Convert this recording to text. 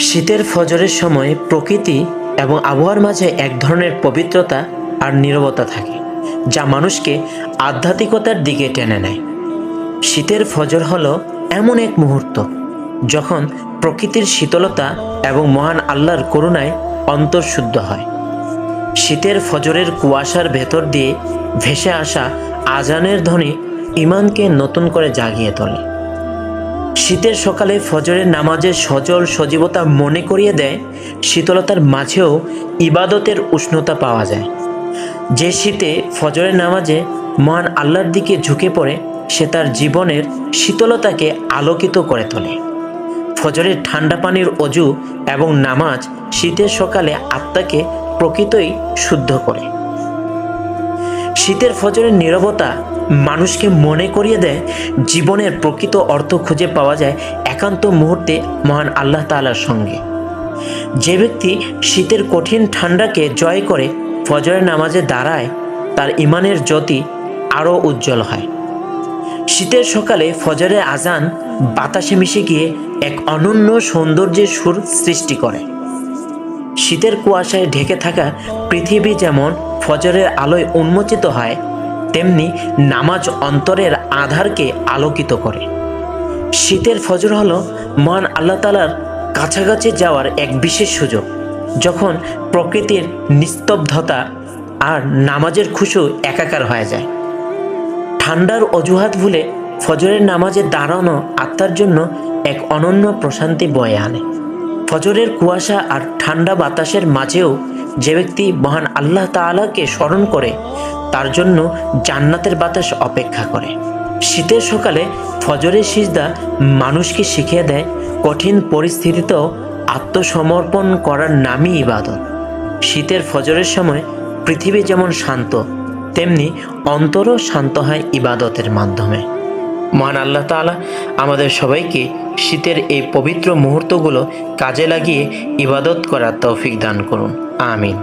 শীতের ফজরের সময় প্রকৃতি এবং আবহাওয়ার মাঝে এক ধরনের পবিত্রতা আর নীরবতা থাকে, যা মানুষকে আধ্যাত্মিকতার দিকে টেনে নেয়। শীতের ফজর হলো এমন এক মুহূর্ত যখন প্রকৃতির শীতলতা এবং মহান আল্লাহর করুণায় অন্তর্শুদ্ধ হয়। শীতের ফজরের কুয়াশার ভেতর দিয়ে ভেসে আসা আজানের ধ্বনি ইমানকে নতুন করে জাগিয়ে তোলে। শীতের সকালে ফজরের নামাজের সজল সজীবতা মনে করিয়ে দেয় শীতলতার মাঝেও ইবাদতের উষ্ণতা পাওয়া যায়। যে শীতে ফজরের নামাজে মহান আল্লাহর দিকে ঝুঁকে পড়ে, সে তার জীবনের শীতলতাকে আলোকিত করে তোলে। ফজরের ঠান্ডা পানির অজু এবং নামাজ শীতের সকালে আত্মাকে প্রকৃতই শুদ্ধ করে। শীতের ফজরের নীরবতা মানুষকে মনে করিয়ে দেয় জীবনের প্রকৃত অর্থ খুঁজে পাওয়া যায় একান্ত মুহূর্তে মহান আল্লাহ তাআলার সঙ্গে। যে ব্যক্তি শীতের কঠিন ঠান্ডাকে জয় করে ফজরের নামাজে দাঁড়ায়, তার ইমানের জ্যোতি আরও উজ্জ্বল হয়। শীতের সকালে ফজরের আজান বাতাসে মিশে গিয়ে এক অনন্য সৌন্দর্যের সুর সৃষ্টি করে। শীতের কুয়াশায় ঢেকে থাকা পৃথিবী যেমন ফজরের আলোয় উন্মোচিত হয়, তেমনি নামাজ অন্তরের আধারকে আলোকিত করে। শীতের ফজর হলো মহান আল্লাহ তাআলার কাছাকাছি যাওয়ার এক বিশেষ সুযোগ, যখন প্রকৃতির নিস্তব্ধতা আর নামাজের খুশু একাকার হয়ে যায়। ঠান্ডার অজুহাত ভুলে ফজরের নামাজে দাঁড়ানো আত্মার জন্য এক অনন্য প্রশান্তি বয়ে আনে। ফজরের কুয়াশা আর ঠান্ডা বাতাসের মাঝেও যে ব্যক্তি মহান আল্লাহ তাআলাকে স্মরণ করে, তার জন্য জান্নাতের বাতাস অপেক্ষা করে। শীতের সকালে ফজরের সিজদা মানুষকে শিখিয়ে দেয় কঠিন পরিস্থিতিতেও আত্মসমর্পণ করার নামই ইবাদত। শীতের ফজরের সময় পৃথিবী যেমন শান্ত, তেমনি অন্তরও শান্ত হয় ইবাদতের মাধ্যমে। মহান আল্লাহ তাআলা আমাদের সবাইকে শীতের এই পবিত্র মুহূর্তগুলো কাজে লাগিয়ে ইবাদত করার তৌফিক দান করুন। আমিন।